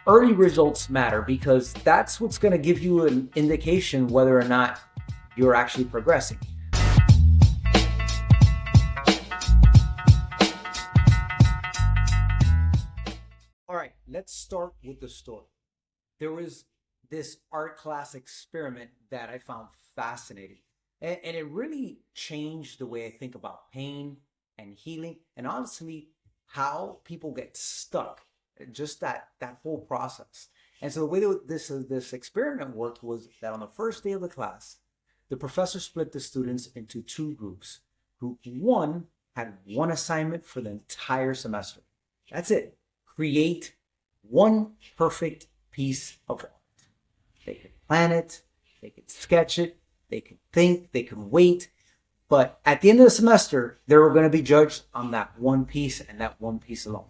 early results matter because that's what's going to give you an indication whether or not you're actually progressing. All right, let's start with the story. There was this art class experiment that I found fascinating. And it really changed the way I think about pain and healing, and honestly, how people get stuck. Just that whole process. And so the way that this experiment worked was that on the first day of the class, the professor split the students into two groups. Group one had one assignment for the entire semester. That's it. Create one perfect piece of art. They could plan it, they could sketch it, they could think, they could wait. But at the end of the semester, they were going to be judged on that one piece and that one piece alone.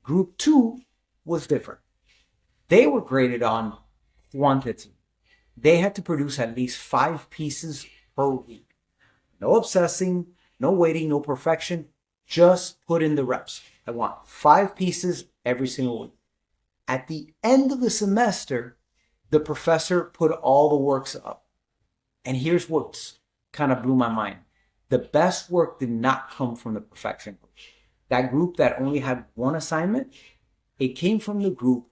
Group two was different. They were graded on quantity. They had to produce at least 5 pieces per week. No obsessing, no waiting, no perfection. Just put in the reps. I want 5 pieces every single week. At the end of the semester, the professor put all the works up. And here's what kind of blew my mind. The best work did not come from the perfection group. That group that only had one assignment, it came from the group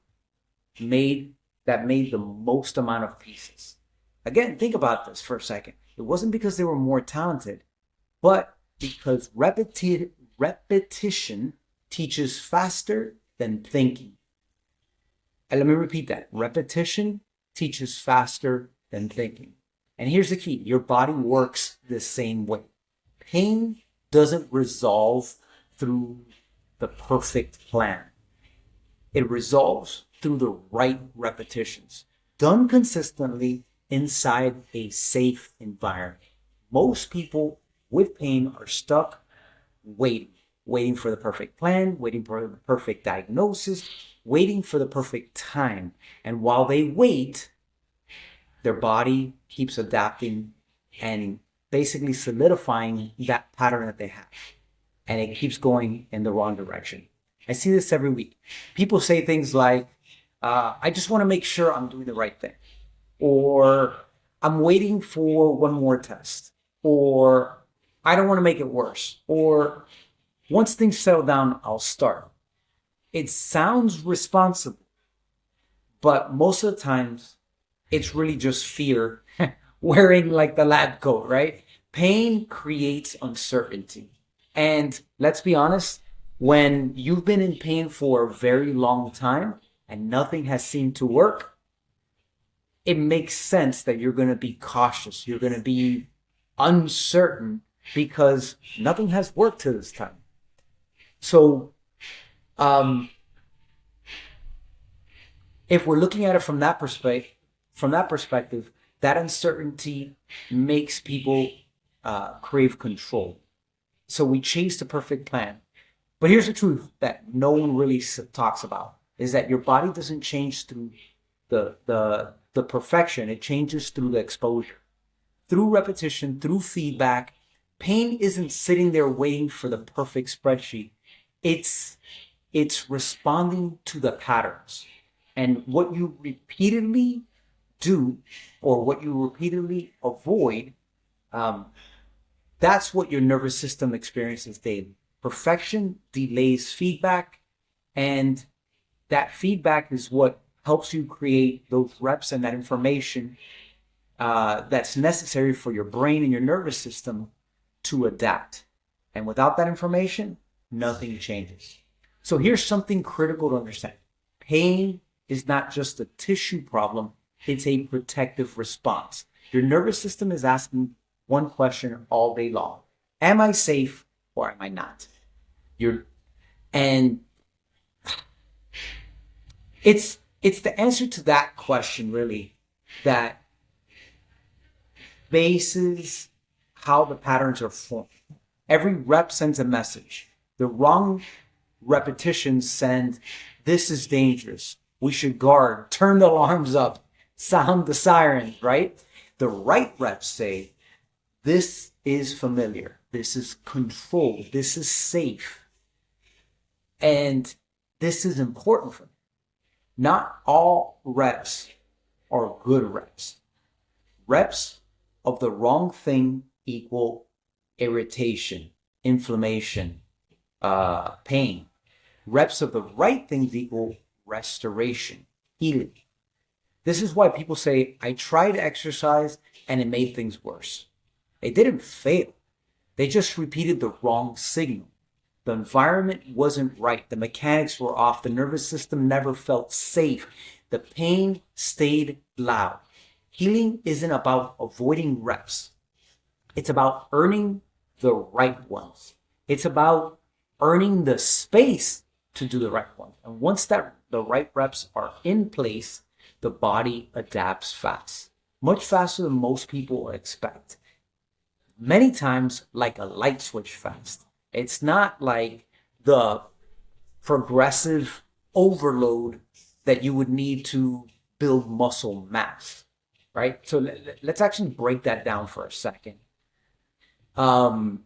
that made the most amount of pieces. Again, think about this for a second. It wasn't because they were more talented, but because repetition teaches faster than thinking. And let me repeat that. Repetition teaches faster than thinking. And here's the key. Your body works the same way. Pain doesn't resolve through the perfect plan. It resolves through the right repetitions, done consistently inside a safe environment. Most people with pain are stuck waiting for the perfect plan, waiting for the perfect diagnosis, waiting for the perfect time. And while they wait, their body keeps adapting and basically solidifying that pattern that they have. And it keeps going in the wrong direction. I see this every week. People say things like, I just want to make sure I'm doing the right thing. Or I'm waiting for one more test. Or I don't want to make it worse. Or once things settle down, I'll start. It sounds responsible, but most of the times it's really just fear wearing like the lab coat, right? Pain creates uncertainty. And let's be honest, when you've been in pain for a very long time and nothing has seemed to work, it makes sense that you're going to be cautious. You're going to be uncertain because nothing has worked to this time. So, if we're looking at it from that perspective, that uncertainty makes people crave control. So we chase the perfect plan. But here's the truth that no one really talks about, is that your body doesn't change through the perfection. It changes through the exposure, through repetition, through feedback. Pain isn't sitting there waiting for the perfect spreadsheet. It's responding to the patterns. And what you repeatedly do or what you repeatedly avoid, that's what your nervous system experiences daily. Perfection delays feedback, and that feedback is what helps you create those reps and that information that's necessary for your brain and your nervous system to adapt. And without that information, nothing changes. So here's something critical to understand. Pain is not just a tissue problem, it's a protective response. Your nervous system is asking one question all day long. Am I safe or am I not? And it's the answer to that question really that bases how the patterns are formed. Every rep sends a message. The wrong repetitions send, this is dangerous. We should guard, turn the alarms up, sound the sirens, right? The right reps say, this is familiar. This is controlled. This is safe. And this is important for me. Not all reps are good reps. Reps of the wrong thing equal irritation, inflammation, pain. Reps of the right things equal restoration, healing. This is why people say, I tried exercise and it made things worse. They didn't fail. They just repeated the wrong signal. The environment wasn't right. The mechanics were off. The nervous system never felt safe. The pain stayed loud. Healing isn't about avoiding reps. It's about earning the right ones. It's about earning the space to do the right ones. And once the right reps are in place, the body adapts fast, much faster than most people expect. Many times like a light switch fast. It's not like the progressive overload that you would need to build muscle mass, right? So let's actually break that down for a second. When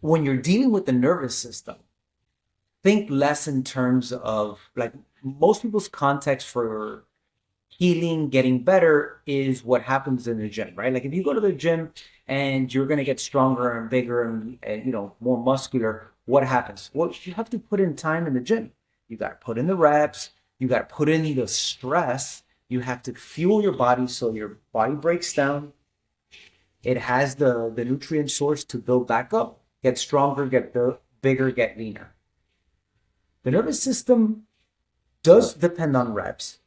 you're dealing with the nervous system, think less in terms of, like, most people's context for healing, getting better is what happens in the gym, right? Like if you go to the gym and you're going to get stronger and bigger and more muscular, what happens? Well, you have to put in time in the gym. You got to put in the reps. You got to put in the stress. You have to fuel your body so your body breaks down. It has the nutrient source to build back up, get stronger, get bigger, get leaner. The nervous system does depend on reps,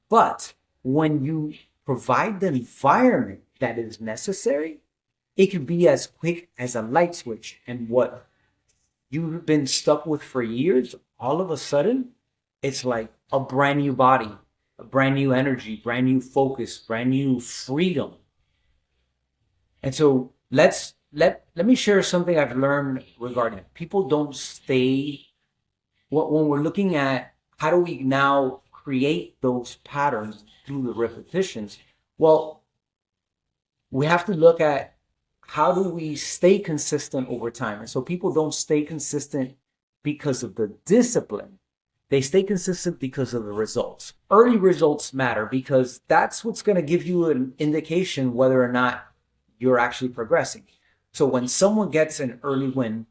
but when you provide the environment that is necessary, it can be as quick as a light switch. And what you've been stuck with for years, all of a sudden, it's like a brand new body, a brand new energy, brand new focus, brand new freedom. And so let me share something I've learned regarding it. People don't stay, when we're looking at how do we now create those patterns through the repetitions, well, we have to look at how do we stay consistent over time. And so people don't stay consistent because of the discipline. They stay consistent because of the results. Early results matter because that's what's going to give you an indication whether or not you're actually progressing. So when someone gets an early win,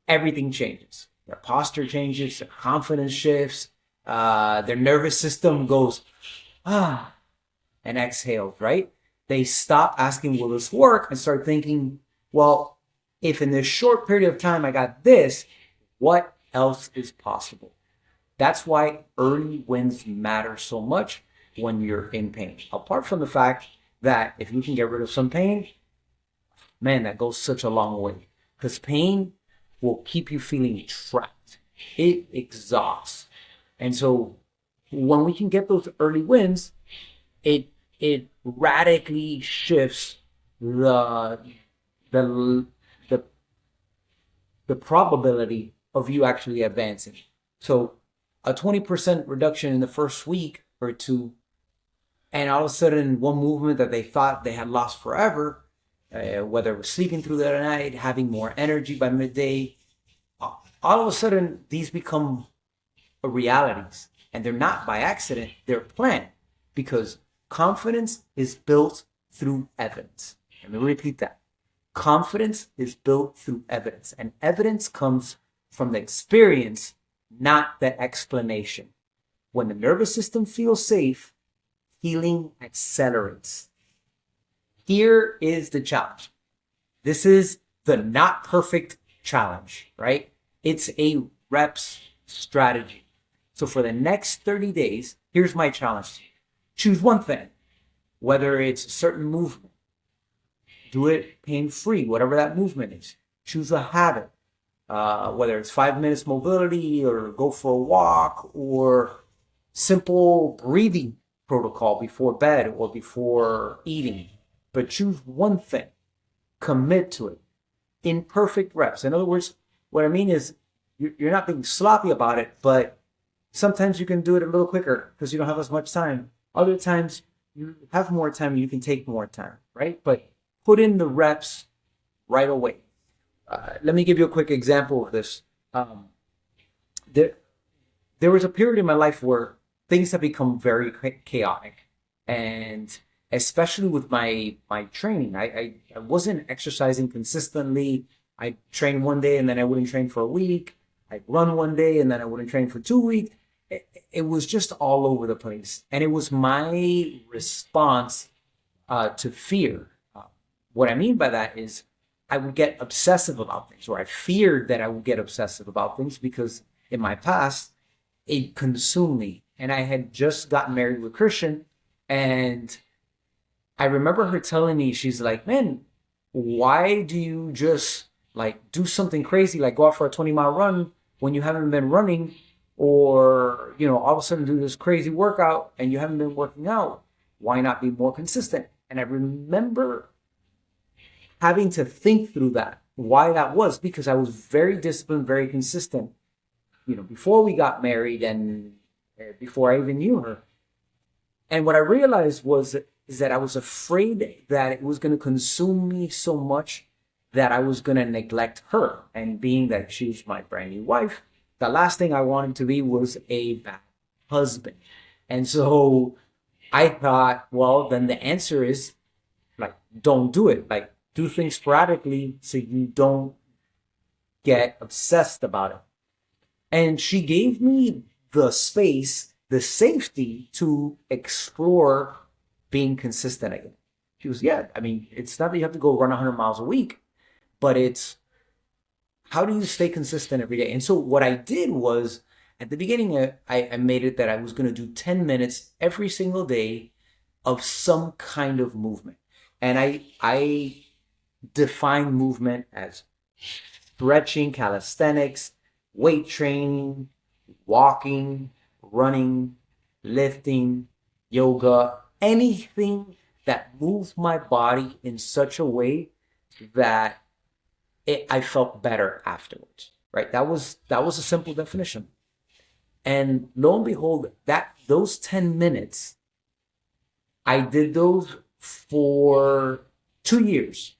everything changes. Their posture changes, their confidence shifts, their nervous system goes, and exhales, right? They stop asking, will this work? And start thinking, well, if in this short period of time I got this, what else is possible? That's why early wins matter so much when you're in pain. Apart from the fact that if you can get rid of some pain, man, that goes such a long way. Because pain will keep you feeling trapped. It exhausts. And so when we can get those early wins, it radically shifts the probability of you actually advancing. So a 20% reduction in the first week or two, and all of a sudden one movement that they thought they had lost forever, whether it was sleeping through the night, having more energy by midday, all of a sudden these become realities. And they're not by accident, they're planned, because confidence is built through evidence. Let me repeat that. Confidence is built through evidence, and evidence comes from the experience, not the explanation. When the nervous system feels safe, healing accelerates. Here is the challenge. This is the not perfect challenge, right? It's a reps strategy. So for the next 30 days, here's my challenge. Choose one thing, whether it's a certain movement. Do it pain-free, whatever that movement is. Choose a habit, whether it's 5 minutes mobility or go for a walk or simple breathing protocol before bed or before eating. But choose one thing. Commit to it. Imperfect reps. In other words, what I mean is you're not being sloppy about it, but sometimes you can do it a little quicker because you don't have as much time. Other times you have more time, you can take more time, right? But put in the reps right away. Let me give you a quick example of this. there was a period in my life where things have become very chaotic, and especially with my training, I wasn't exercising consistently. I trained one day and then I wouldn't train for a week. I'd run one day and then I wouldn't train for 2 weeks. It was just all over the place, and it was my response to fear. What I mean by that is I would get obsessive about things, or I feared that I would get obsessive about things because in my past, it consumed me. And I had just gotten married with Christian, and I remember her telling me, she's like, man, why do you just like do something crazy, like go out for a 20-mile run when you haven't been running, or, all of a sudden do this crazy workout and you haven't been working out? Why not be more consistent? And I remember having to think through that, why that was, because I was very disciplined, very consistent, before we got married and before I even knew her. And what I realized is that I was afraid that it was going to consume me so much that I was going to neglect her. And being that she was my brand new wife, the last thing I wanted to be was a bad husband. And so I thought, well, then the answer is like, don't do it. Like, do things sporadically so you don't get obsessed about it. And she gave me the space, the safety to explore being consistent again. She was, yeah, I mean, it's not that you have to go run 100 miles a week, but it's how do you stay consistent every day? And so what I did was, at the beginning, I made it that I was going to do 10 minutes every single day of some kind of movement. And I define movement as stretching, calisthenics, weight training, walking, running, lifting, yoga, anything that moves my body in such a way that I felt better afterwards, right? That was a simple definition. And lo and behold, those 10 minutes, I did those for 2 years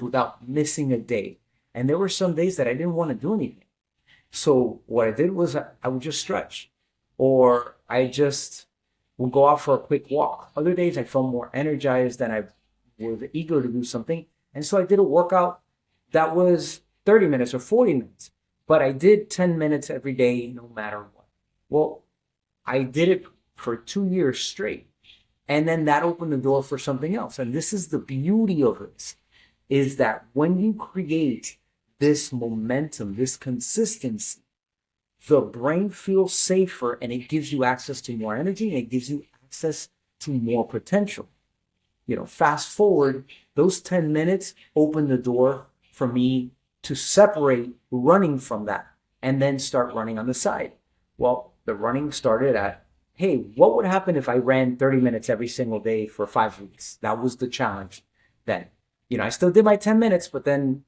without missing a day. And there were some days that I didn't want to do anything. So what I did was I would just stretch, or I just would go out for a quick walk. Other days I felt more energized and I was eager to do something. And so I did a workout that was 30 minutes or 40 minutes, but I did 10 minutes every day, no matter what. Well, I did it for 2 years straight. And then that opened the door for something else. And this is the beauty of this, is that when you create this momentum, this consistency, the brain feels safer and it gives you access to more energy and it gives you access to more potential. Fast forward, those 10 minutes opened the door for me to separate running from that and then start running on the side. Well, the running started at, hey, what would happen if I ran 30 minutes every single day for 5 weeks? That was the challenge then. I still did my 10 minutes, but then,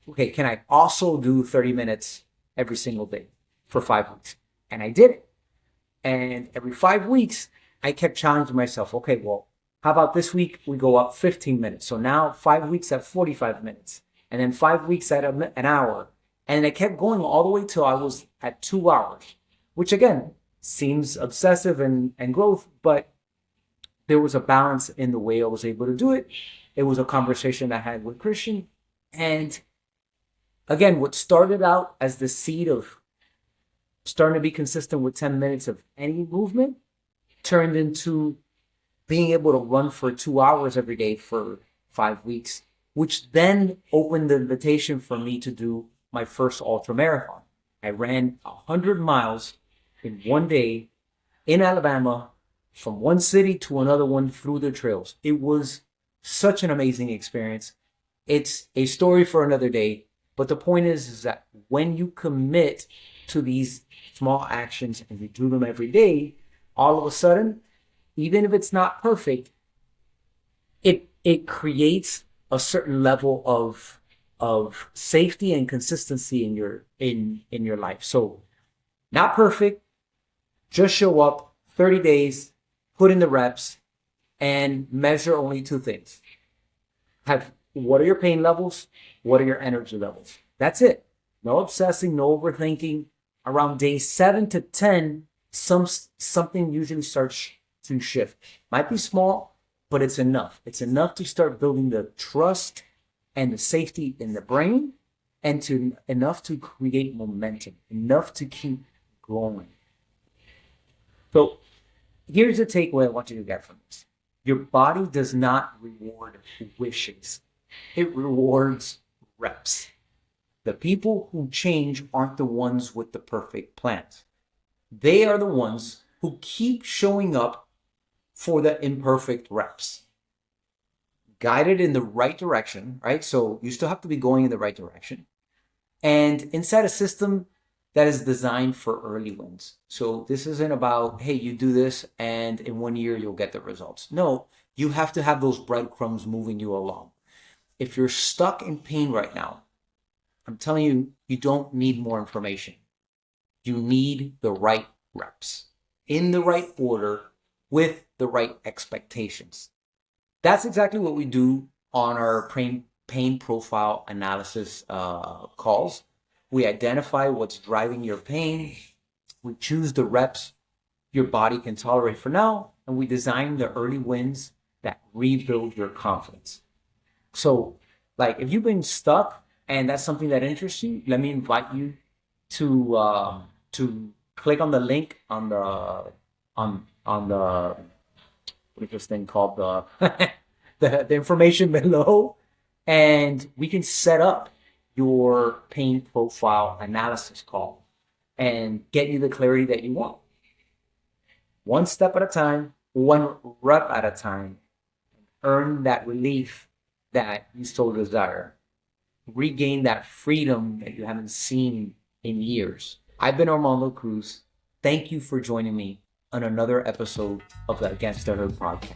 okay, can I also do 30 minutes every single day for 5 weeks? And I did it. And every 5 weeks, I kept challenging myself. Okay, well, how about this week we go up 15 minutes? So now 5 weeks at 45 minutes. And then 5 weeks at an hour. And I kept going all the way till I was at 2 hours, which again, seems obsessive and growth, but there was a balance in the way I was able to do it. It was a conversation I had with Christian. And again, what started out as the seed of starting to be consistent with 10 minutes of any movement turned into being able to run for 2 hours every day for 5 weeks, which then opened the invitation for me to do my first ultra marathon. I ran 100 miles in one day in Alabama, from one city to another one through the trails. It was such an amazing experience. It's a story for another day, but the point is that when you commit to these small actions and you do them every day, all of a sudden, even if it's not perfect, it creates a certain level of safety and consistency in your life. So, not perfect, just show up 30 days, put in the reps, and measure only two things. What are your pain levels? What are your energy levels? That's it. No obsessing, no overthinking. Around day 7 to 10, something usually starts to shift. Might be small, but it's enough. It's enough to start building the trust and the safety in the brain, and enough to create momentum, enough to keep growing. So here's the takeaway I want you to get from this. Your body does not reward wishes. It rewards reps. The people who change aren't the ones with the perfect plans. They are the ones who keep showing up for the imperfect reps. Guided in the right direction, right? So you still have to be going in the right direction. And inside a system that is designed for early wins. So this isn't about, hey, you do this and in 1 year you'll get the results. No, you have to have those breadcrumbs moving you along. If you're stuck in pain right now, I'm telling you, you don't need more information. You need the right reps in the right order with the right expectations. That's exactly what we do on our pain profile analysis calls. We identify what's driving your pain. We choose the reps your body can tolerate for now, and we design the early wins that rebuild your confidence. So, like, if you've been stuck and that's something that interests you, let me invite you to click on the link on the what's this thing called, the the information below, and we can set up your pain profile analysis call and get you the clarity that you want. One step at a time, one rep at a time. Earn that relief that you so desire. Regain that freedom that you haven't seen in years. I've been Armando Cruz. Thank you for joining me on another episode of the Against the Herd podcast.